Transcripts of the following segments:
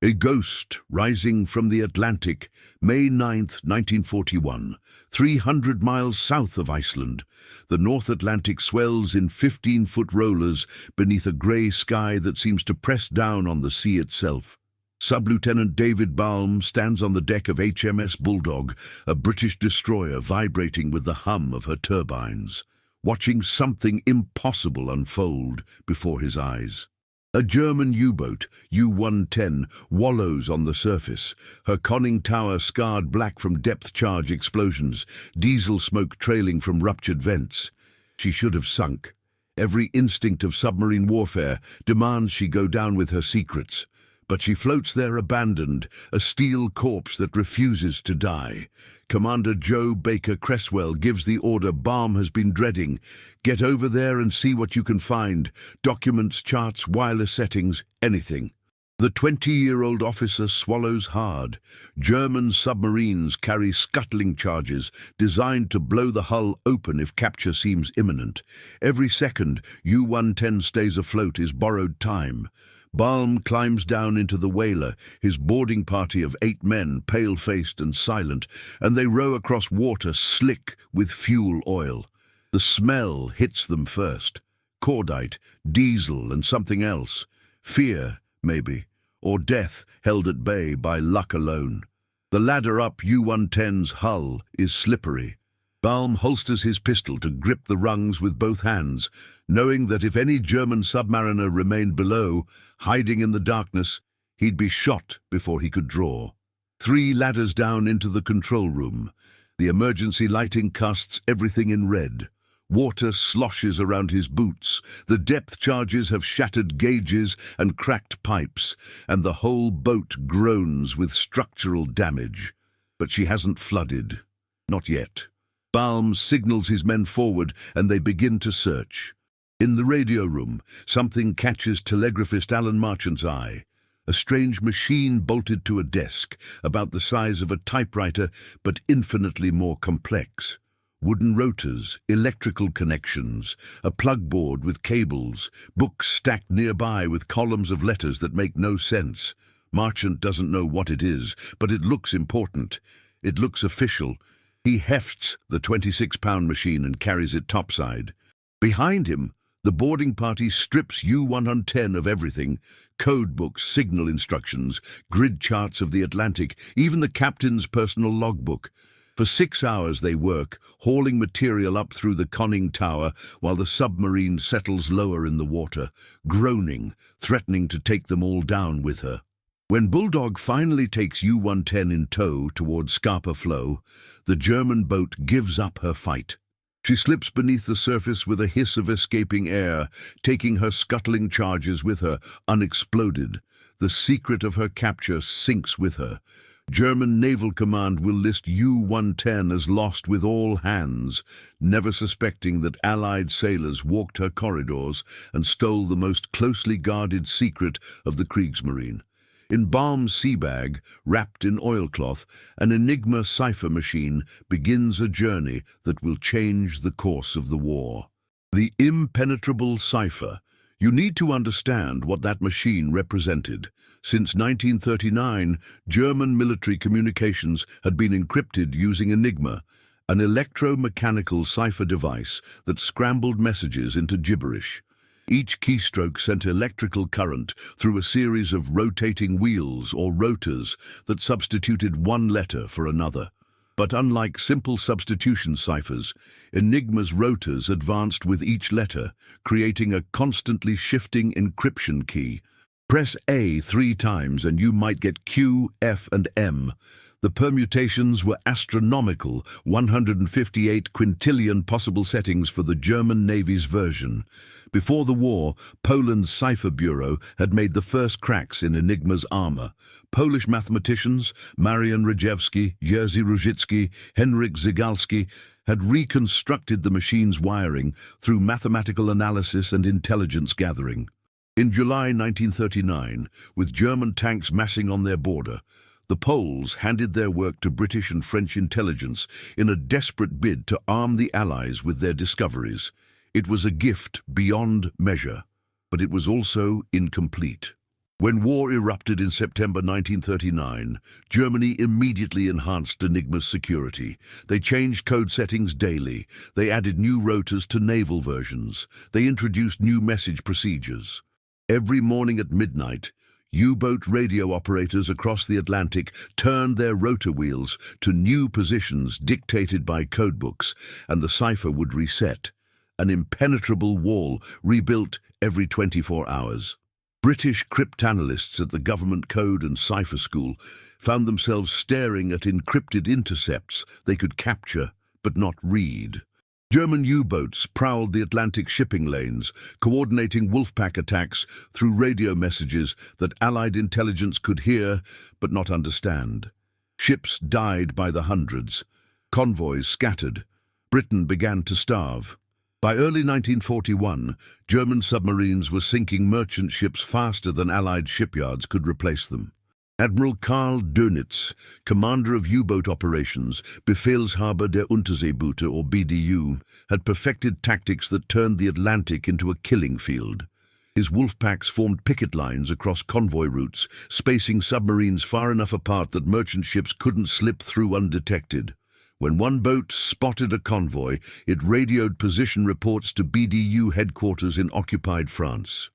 A ghost rising from the Atlantic, May 9, 1941, 300 miles south of Iceland. The North Atlantic swells in 15-foot rollers beneath a grey sky that seems to press down on the sea itself. Sub-Lieutenant David Balm stands on the deck of HMS Bulldog, a British destroyer vibrating with the hum of her turbines, watching something impossible unfold before his eyes. A German U-boat, U-110, wallows on the surface, her conning tower scarred black from depth-charge explosions, diesel smoke trailing from ruptured vents. She should have sunk. Every instinct of submarine warfare demands she go down with her secrets. But she floats there abandoned, a steel corpse that refuses to die. Commander Joe Baker Cresswell gives the order Balm has been dreading. Get over there and see what you can find. Documents, charts, wireless settings, anything. The 20-year-old officer swallows hard. German submarines carry scuttling charges designed to blow the hull open if capture seems imminent. Every second U-110 stays afloat is borrowed time. Balm climbs down into the whaler, his boarding party of 8 men, pale-faced and silent, and they row across water slick with fuel oil. The smell hits them first. Cordite, diesel, and something else. Fear, maybe, or death held at bay by luck alone. The ladder up U-110's hull is slippery. Balm holsters his pistol to grip the rungs with both hands, knowing that if any German submariner remained below, hiding in the darkness, he'd be shot before he could draw. 3 ladders down into the control room. The emergency lighting casts everything in red. Water sloshes around his boots. The depth charges have shattered gauges and cracked pipes, and the whole boat groans with structural damage. But she hasn't flooded. Not yet. Balm signals his men forward, and they begin to search. In the radio room, something catches telegraphist Alan Marchant's eye. A strange machine bolted to a desk, about the size of a typewriter, but infinitely more complex. Wooden rotors, electrical connections, a plug board with cables, books stacked nearby with columns of letters that make no sense. Marchant doesn't know what it is, but it looks important. It looks official. He hefts the 26-pound machine and carries it topside. Behind him, the boarding party strips U-110 of everything: code books, signal instructions, grid charts of the Atlantic, even the captain's personal logbook. For 6 hours they work, hauling material up through the conning tower while the submarine settles lower in the water, groaning, threatening to take them all down with her. When Bulldog finally takes U-110 in tow towards Scapa Flow, the German boat gives up her fight. She slips beneath the surface with a hiss of escaping air, taking her scuttling charges with her, unexploded. The secret of her capture sinks with her. German Naval Command will list U-110 as lost with all hands, never suspecting that Allied sailors walked her corridors and stole the most closely guarded secret of the Kriegsmarine. In Balm's sea bag, wrapped in oilcloth, an Enigma cipher machine begins a journey that will change the course of the war. The impenetrable cipher. You need to understand what that machine represented. Since 1939, German military communications had been encrypted using Enigma, an electromechanical cipher device that scrambled messages into gibberish. Each keystroke sent electrical current through a series of rotating wheels or rotors that substituted one letter for another. But unlike simple substitution ciphers, Enigma's rotors advanced with each letter, creating a constantly shifting encryption key. Press A 3 times and you might get Q, F, and M. The permutations were astronomical, 158 quintillion possible settings for the German Navy's version. Before the war, Poland's Cipher Bureau had made the first cracks in Enigma's armor. Polish mathematicians, Marian Rejewski, Jerzy Różycki, Henryk Zygalski, had reconstructed the machine's wiring through mathematical analysis and intelligence gathering. In July 1939, with German tanks massing on their border, the Poles handed their work to British and French intelligence in a desperate bid to arm the Allies with their discoveries. It was a gift beyond measure, but it was also incomplete. When war erupted in September 1939, Germany immediately enhanced Enigma's security. They changed code settings daily. They added new rotors to naval versions. They introduced new message procedures. Every morning at midnight, U-boat radio operators across the Atlantic turned their rotor wheels to new positions dictated by codebooks, and the cipher would reset, an impenetrable wall rebuilt every 24 hours. British cryptanalysts at the Government Code and Cipher School found themselves staring at encrypted intercepts they could capture but not read. German U-boats prowled the Atlantic shipping lanes, coordinating Wolfpack attacks through radio messages that Allied intelligence could hear but not understand. Ships died by the hundreds. Convoys scattered. Britain began to starve. By early 1941, German submarines were sinking merchant ships faster than Allied shipyards could replace them. Admiral Karl Dönitz, commander of U-boat operations, Befehlshaber der Unterseeboote or BDU, had perfected tactics that turned the Atlantic into a killing field. His Wolfpacks formed picket lines across convoy routes, spacing submarines far enough apart that merchant ships couldn't slip through undetected. When one boat spotted a convoy, it radioed position reports to BDU headquarters in occupied France.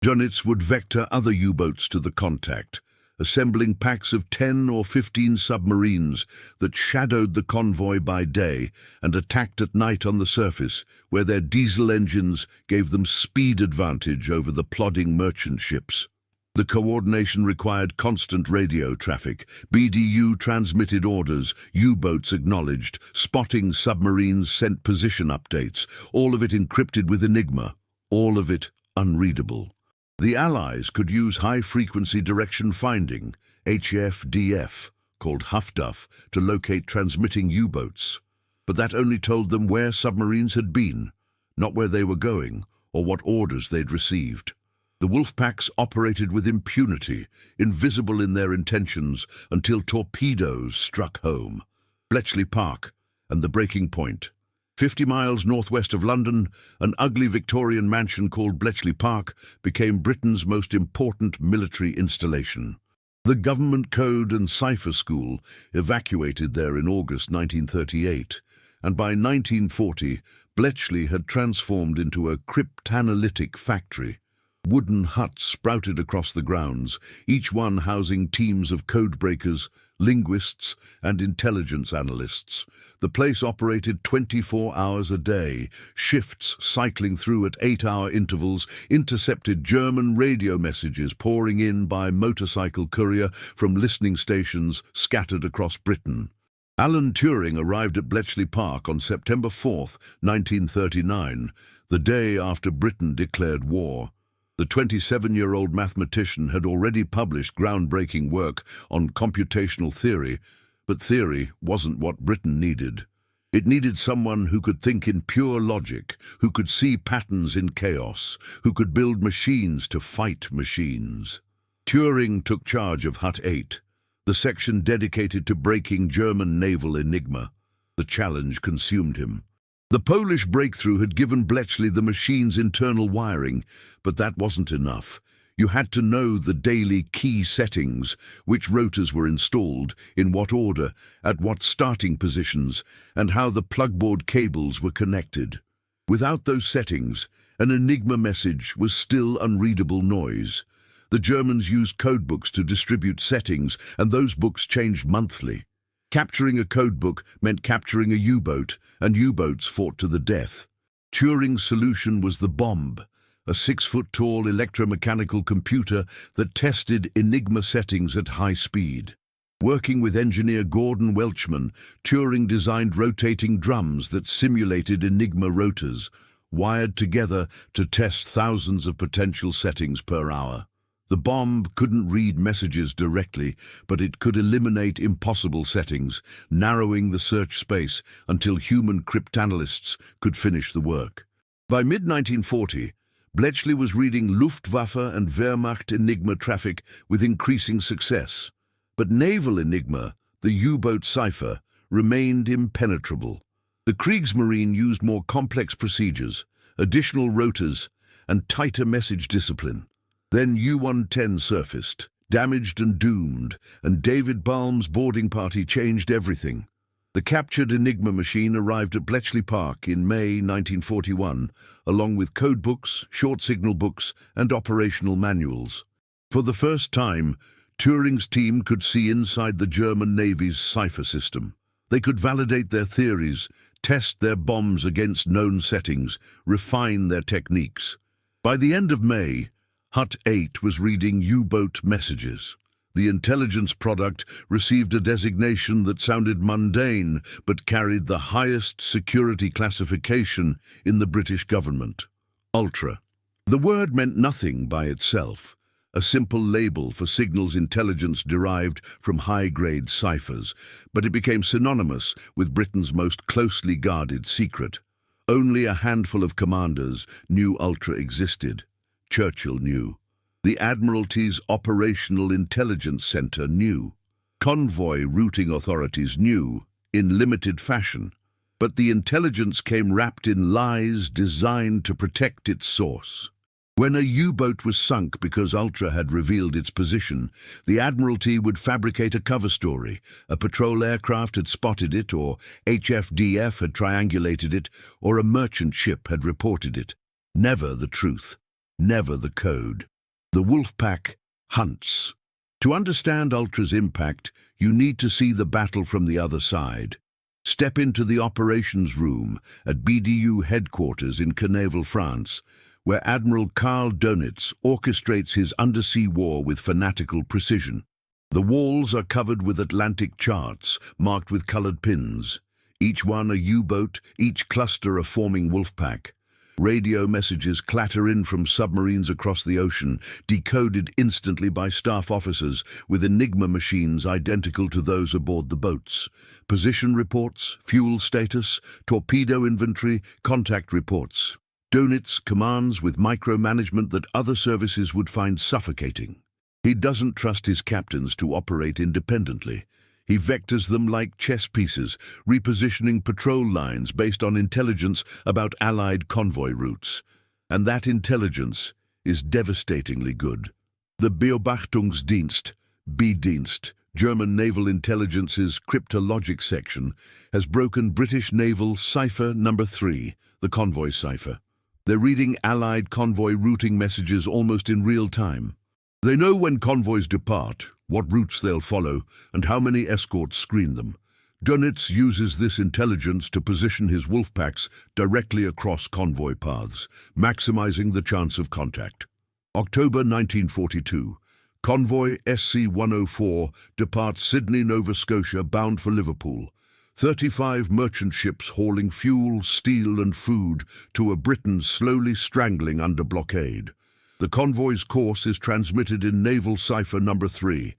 Dönitz would vector other U-boats to the contact, assembling packs of 10 or 15 submarines that shadowed the convoy by day and attacked at night on the surface, where their diesel engines gave them speed advantage over the plodding merchant ships. The coordination required constant radio traffic. BDU transmitted orders, U-boats acknowledged, spotting submarines sent position updates, all of it encrypted with Enigma, all of it unreadable. The Allies could use high-frequency direction finding, HFDF, called Huff-Duff, to locate transmitting U-boats. But that only told them where submarines had been, not where they were going or what orders they'd received. The Wolfpacks operated with impunity, invisible in their intentions, until torpedoes struck home. Bletchley Park and the breaking point. 50 miles northwest of London, an ugly Victorian mansion called Bletchley Park became Britain's most important military installation. The Government Code and Cipher School evacuated there in August 1938, and by 1940, Bletchley had transformed into a cryptanalytic factory. Wooden huts sprouted across the grounds, each one housing teams of codebreakers, linguists, and intelligence analysts. The place operated 24 hours a day, shifts cycling through at 8-hour intervals, intercepted German radio messages pouring in by motorcycle courier from listening stations scattered across Britain. Alan Turing arrived at Bletchley Park on September 4, 1939, the day after Britain declared war. The 27-year-old mathematician had already published groundbreaking work on computational theory, but theory wasn't what Britain needed. It needed someone who could think in pure logic, who could see patterns in chaos, who could build machines to fight machines. Turing took charge of Hut 8, the section dedicated to breaking German naval enigma. The challenge consumed him. The Polish breakthrough had given Bletchley the machine's internal wiring, but that wasn't enough. You had to know the daily key settings, which rotors were installed, in what order, at what starting positions, and how the plugboard cables were connected. Without those settings, an Enigma message was still unreadable noise. The Germans used codebooks to distribute settings, and those books changed monthly. Capturing a codebook meant capturing a U-boat, and U-boats fought to the death. Turing's solution was the bomb, a 6-foot-tall electromechanical computer that tested Enigma settings at high speed. Working with engineer Gordon Welchman, Turing designed rotating drums that simulated Enigma rotors, wired together to test thousands of potential settings per hour. The bomb couldn't read messages directly, but it could eliminate impossible settings, narrowing the search space until human cryptanalysts could finish the work. By mid-1940, Bletchley was reading Luftwaffe and Wehrmacht Enigma traffic with increasing success. But naval Enigma, the U-boat cipher, remained impenetrable. The Kriegsmarine used more complex procedures, additional rotors, and tighter message discipline. Then U-110 surfaced, damaged and doomed, and David Balm's boarding party changed everything. The captured Enigma machine arrived at Bletchley Park in May 1941, along with codebooks, short signal books, and operational manuals. For the first time, Turing's team could see inside the German Navy's cipher system. They could validate their theories, test their bombs against known settings, refine their techniques. By the end of May, Hut 8 was reading U-boat messages. The intelligence product received a designation that sounded mundane but carried the highest security classification in the British government: Ultra. The word meant nothing by itself, a simple label for signals intelligence derived from high-grade ciphers, but it became synonymous with Britain's most closely guarded secret. Only a handful of commanders knew Ultra existed. Churchill knew. The Admiralty's Operational Intelligence Centre knew. Convoy routing authorities knew, in limited fashion. But the intelligence came wrapped in lies designed to protect its source. When a U-boat was sunk because Ultra had revealed its position, the Admiralty would fabricate a cover story. A patrol aircraft had spotted it, or HFDF had triangulated it, or a merchant ship had reported it. Never the truth. Never the code. The Wolfpack hunts. To understand Ultra's impact, you need to see the battle from the other side. Step into the operations room at BDU headquarters in Conneuvel, France, where Admiral Karl Dönitz orchestrates his undersea war with fanatical precision. The walls are covered with Atlantic charts, marked with colored pins. Each one a U-boat, each cluster a forming Wolfpack. Radio messages clatter in from submarines across the ocean, decoded instantly by staff officers with Enigma machines identical to those aboard the boats. Position reports, fuel status, torpedo inventory, contact reports. Dönitz commands with micromanagement that other services would find suffocating. He doesn't trust his captains to operate independently. He vectors them like chess pieces, repositioning patrol lines based on intelligence about Allied convoy routes. And that intelligence is devastatingly good. The Beobachtungsdienst, B-Dienst, German Naval Intelligence's cryptologic section, has broken British Naval Cipher number 3, the convoy cipher. They're reading Allied convoy routing messages almost in real time. They know when convoys depart, what routes they'll follow, and how many escorts screen them. Dönitz uses this intelligence to position his Wolfpacks directly across convoy paths, maximizing the chance of contact. October 1942. Convoy SC-104 departs Sydney, Nova Scotia, bound for Liverpool. 35 merchant ships hauling fuel, steel and food to a Britain slowly strangling under blockade. The convoy's course is transmitted in Naval Cipher number 3.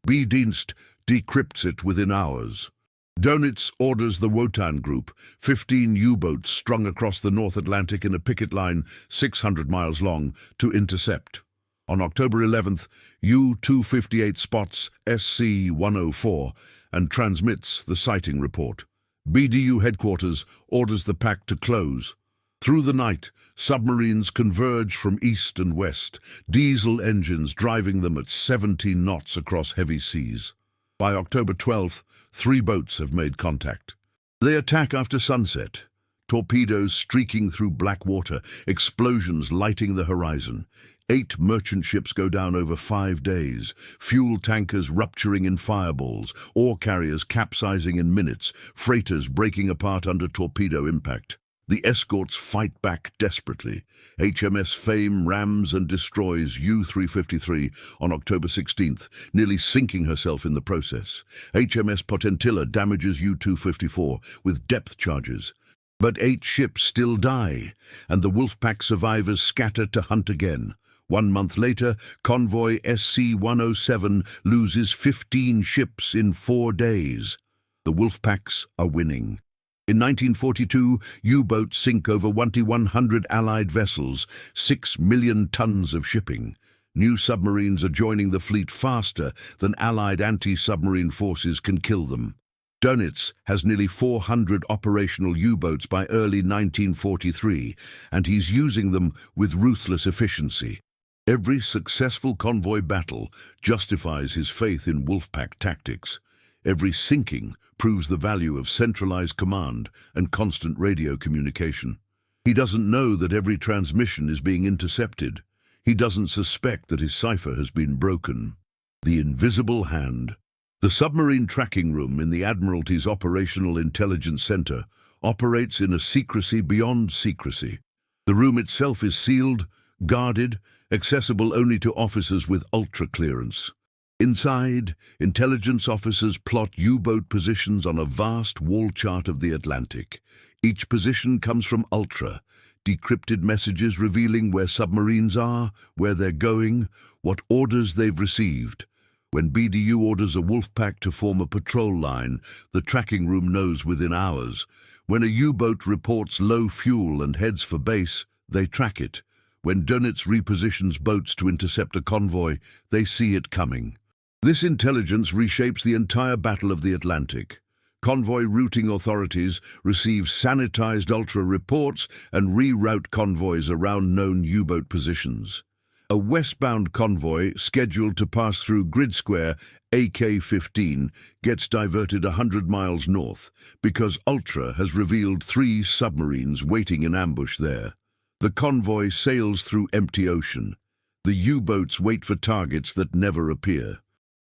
B-Dienst decrypts it within hours. Dönitz orders the Wotan Group, 15 U-boats strung across the North Atlantic in a picket line 600 miles long, to intercept. On October 11th, U-258 spots SC-104 and transmits the sighting report. BDU headquarters orders the pack to close. Through the night, submarines converge from east and west, diesel engines driving them at 17 knots across heavy seas. By October 12th, 3 boats have made contact. They attack after sunset, torpedoes streaking through black water, explosions lighting the horizon. 8 merchant ships go down over 5 days, fuel tankers rupturing in fireballs, ore carriers capsizing in minutes, freighters breaking apart under torpedo impact. The escorts fight back desperately. HMS Fame rams and destroys U-353 on October 16th, nearly sinking herself in the process. HMS Potentilla damages U-254 with depth charges. But 8 ships still die, and the Wolfpack survivors scatter to hunt again. 1 month later, convoy SC-107 loses 15 ships in 4 days. The Wolfpacks are winning. In 1942, U-boats sink over 2,100 Allied vessels, 6 million tons of shipping. New submarines are joining the fleet faster than Allied anti-submarine forces can kill them. Dönitz has nearly 400 operational U-boats by early 1943, and he's using them with ruthless efficiency. Every successful convoy battle justifies his faith in Wolfpack tactics. Every sinking proves the value of centralized command and constant radio communication. He doesn't know that every transmission is being intercepted. He doesn't suspect that his cipher has been broken. The invisible hand. The submarine tracking room in the Admiralty's Operational Intelligence Center operates in a secrecy beyond secrecy. The room itself is sealed, guarded, accessible only to officers with ultra-clearance. Inside, intelligence officers plot U-boat positions on a vast wall chart of the Atlantic. Each position comes from Ultra, decrypted messages revealing where submarines are, where they're going, what orders they've received. When BDU orders a Wolfpack to form a patrol line, the tracking room knows within hours. When a U-boat reports low fuel and heads for base, they track it. When Dönitz repositions boats to intercept a convoy, they see it coming. This intelligence reshapes the entire Battle of the Atlantic. Convoy routing authorities receive sanitized Ultra reports and reroute convoys around known U-boat positions. A westbound convoy scheduled to pass through Grid Square AK-15 gets diverted 100 miles north because Ultra has revealed 3 submarines waiting in ambush there. The convoy sails through empty ocean. The U-boats wait for targets that never appear.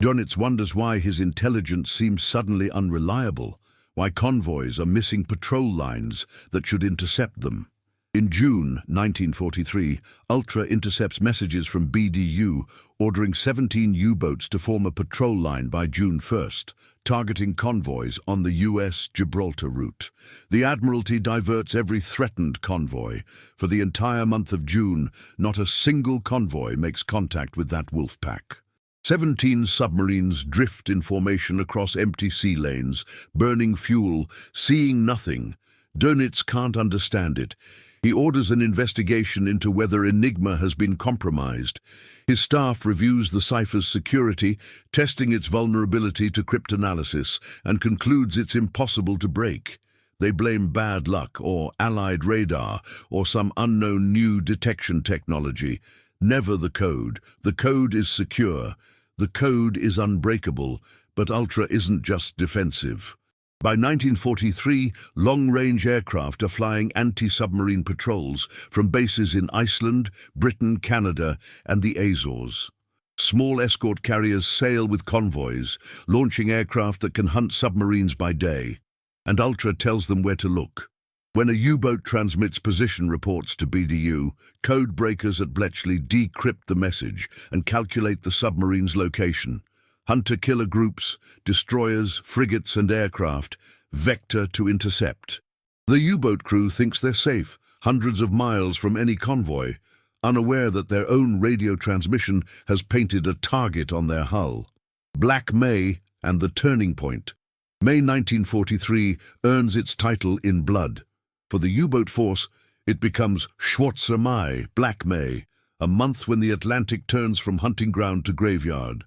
Dönitz wonders why his intelligence seems suddenly unreliable, why convoys are missing patrol lines that should intercept them. In June 1943, Ultra intercepts messages from BDU ordering 17 U-boats to form a patrol line by June 1st, targeting convoys on the US-Gibraltar route. The Admiralty diverts every threatened convoy. For the entire month of June, not a single convoy makes contact with that Wolfpack. 17 submarines drift in formation across empty sea lanes, burning fuel, seeing nothing. Dönitz can't understand it. He orders an investigation into whether Enigma has been compromised. His staff reviews the cipher's security, testing its vulnerability to cryptanalysis, and concludes it's impossible to break. They blame bad luck, or Allied radar, or some unknown new detection technology. Never the code. The code is secure. The code is unbreakable, but Ultra isn't just defensive. By 1943, long-range aircraft are flying anti-submarine patrols from bases in Iceland, Britain, Canada, and the Azores. Small escort carriers sail with convoys, launching aircraft that can hunt submarines by day, and Ultra tells them where to look. When a U-boat transmits position reports to BDU, code breakers at Bletchley decrypt the message and calculate the submarine's location. Hunter-killer groups, destroyers, frigates and aircraft, vector to intercept. The U-boat crew thinks they're safe, hundreds of miles from any convoy, unaware that their own radio transmission has painted a target on their hull. Black May and the Turning Point. May 1943 earns its title in blood. For the U-boat force, it becomes Schwarzer Mai, Black May, a month when the Atlantic turns from hunting ground to graveyard.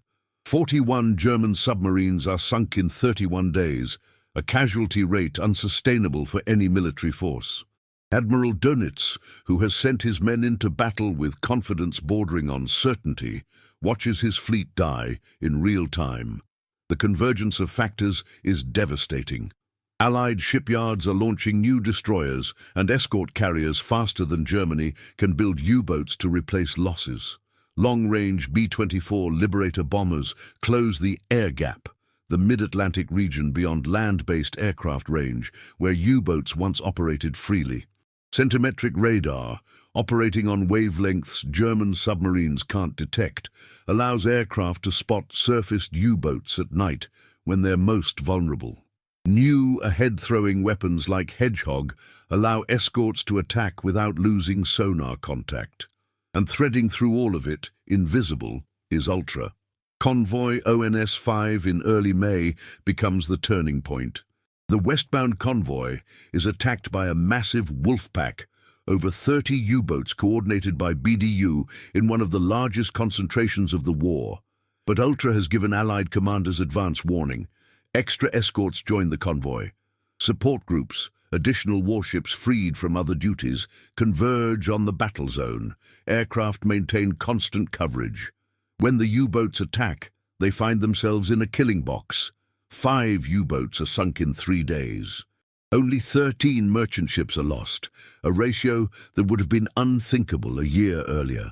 41 German submarines are sunk in 31 days, a casualty rate unsustainable for any military force. Admiral Dönitz, who has sent his men into battle with confidence bordering on certainty, watches his fleet die in real time. The convergence of factors is devastating. Allied shipyards are launching new destroyers, and escort carriers faster than Germany can build U-boats to replace losses. Long-range B-24 Liberator bombers close the air gap, the mid-Atlantic region beyond land-based aircraft range, where U-boats once operated freely. Centimetric radar, operating on wavelengths German submarines can't detect, allows aircraft to spot surfaced U-boats at night when they're most vulnerable. New ahead-throwing weapons like Hedgehog allow escorts to attack without losing sonar contact. And threading through all of it, invisible, is Ultra. Convoy ONS-5 in early May becomes the turning point. The westbound convoy is attacked by a massive Wolfpack, over 30 U-boats coordinated by BDU in one of the largest concentrations of the war. But Ultra has given Allied commanders advance warning. Extra escorts join the convoy. Support groups, Additional warships freed from other duties converge on the battle zone. Aircraft maintain constant coverage. When the U-boats attack, they find themselves in a killing box. 5 U-boats are sunk in 3 days. Only 13 merchant ships are lost, a ratio that would have been unthinkable a year earlier.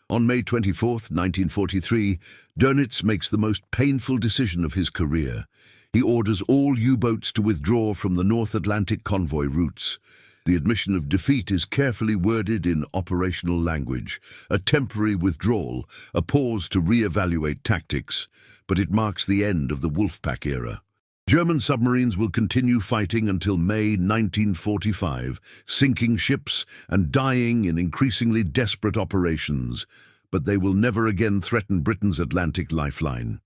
On May 24, 1943, Dönitz makes the most painful decision of his career. He orders all U-boats to withdraw from the North Atlantic convoy routes. The admission of defeat is carefully worded in operational language, a temporary withdrawal, a pause to re-evaluate tactics, but it marks the end of the Wolfpack era. German submarines will continue fighting until May 1945, sinking ships and dying in increasingly desperate operations, but they will never again threaten Britain's Atlantic lifeline.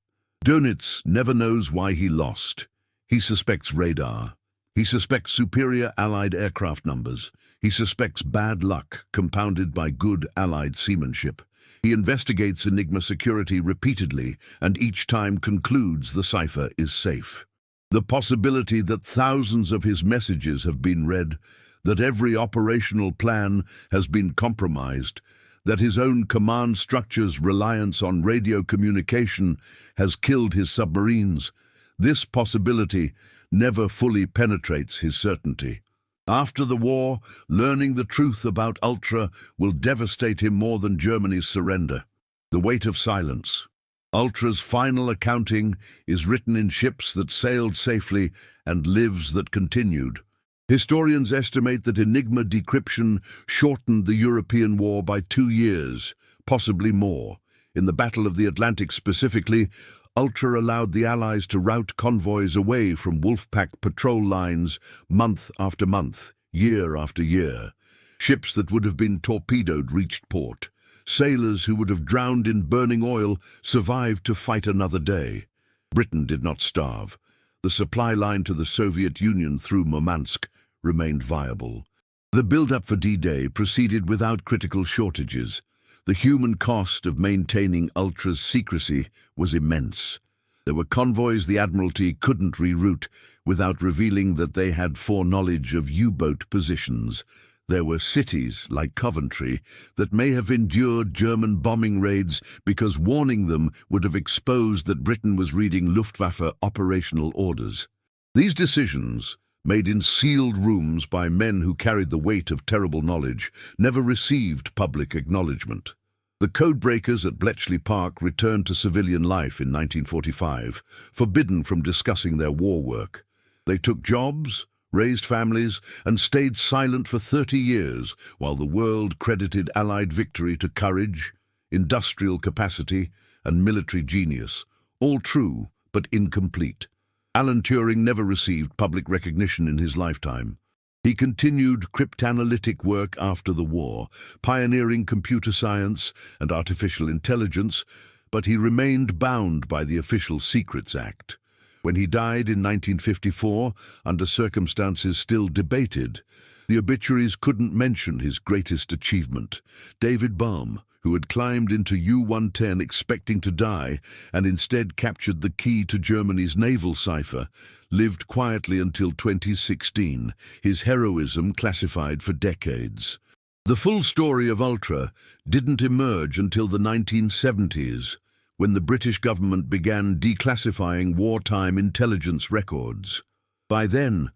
Dönitz never knows why he lost. He suspects radar. He suspects superior Allied aircraft numbers. He suspects bad luck compounded by good Allied seamanship. He investigates Enigma security repeatedly and each time concludes the cipher is safe. The possibility that thousands of his messages have been read, that every operational plan has been compromised, that his own command structure's reliance on radio communication has killed his submarines, this possibility never fully penetrates his certainty. After the war, learning the truth about Ultra will devastate him more than Germany's surrender. The weight of silence. Ultra's final accounting is written in ships that sailed safely and lives that continued. Historians estimate that Enigma decryption shortened the European war by 2 years, possibly more. In the Battle of the Atlantic specifically, Ultra allowed the Allies to route convoys away from Wolfpack patrol lines month after month, year after year. Ships that would have been torpedoed reached port. Sailors who would have drowned in burning oil survived to fight another day. Britain did not starve. The supply line to the Soviet Union through Murmansk remained viable. The build-up for D-Day proceeded without critical shortages. The human cost of maintaining Ultra's secrecy was immense. There were convoys the Admiralty couldn't reroute without revealing that they had foreknowledge of U-boat positions. There were cities, like Coventry, that may have endured German bombing raids because warning them would have exposed that Britain was reading Luftwaffe operational orders. These decisions, made in sealed rooms by men who carried the weight of terrible knowledge, never received public acknowledgement. The codebreakers at Bletchley Park returned to civilian life in 1945, forbidden from discussing their war work. They took jobs, raised families, and stayed silent for 30 years while the world credited Allied victory to courage, industrial capacity, and military genius. All true, but incomplete. Alan Turing never received public recognition in his lifetime. He continued cryptanalytic work after the war, pioneering computer science and artificial intelligence, but he remained bound by the Official Secrets Act. When he died in 1954, under circumstances still debated, the obituaries couldn't mention his greatest achievement. David Baum, who had climbed into U-110 expecting to die and instead captured the key to Germany's naval cipher, lived quietly until 2016, his heroism classified for decades. The full story of Ultra didn't emerge until the 1970s, when the British government began declassifying wartime intelligence records. By then,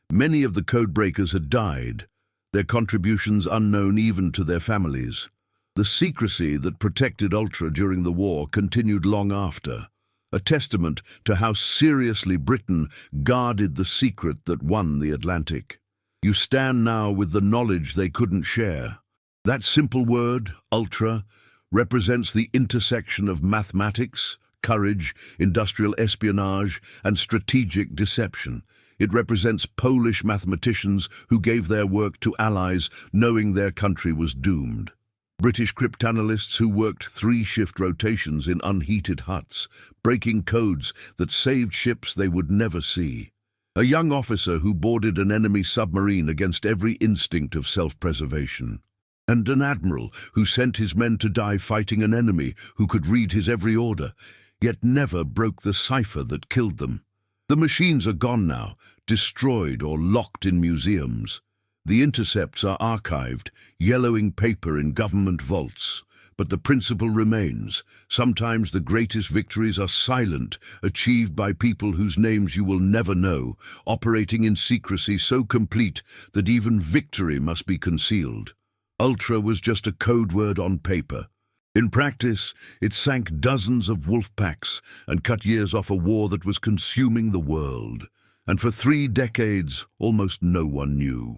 many of the codebreakers had died, their contributions unknown even to their families. The secrecy that protected Ultra during the war continued long after, a testament to how seriously Britain guarded the secret that won the Atlantic. You stand now with the knowledge they couldn't share. That simple word, Ultra, represents the intersection of mathematics, courage, industrial espionage, and strategic deception. It represents Polish mathematicians who gave their work to allies knowing their country was doomed. British cryptanalysts who worked 3-shift rotations in unheated huts, breaking codes that saved ships they would never see. A young officer who boarded an enemy submarine against every instinct of self-preservation. And an admiral who sent his men to die fighting an enemy who could read his every order, yet never broke the cipher that killed them. The machines are gone now, destroyed or locked in museums. The intercepts are archived, yellowing paper in government vaults. But the principle remains. Sometimes the greatest victories are silent, achieved by people whose names you will never know, operating in secrecy so complete that even victory must be concealed. Ultra was just a code word on paper. In practice, it sank dozens of Wolfpacks and cut years off a war that was consuming the world. And for 3 decades, almost no one knew.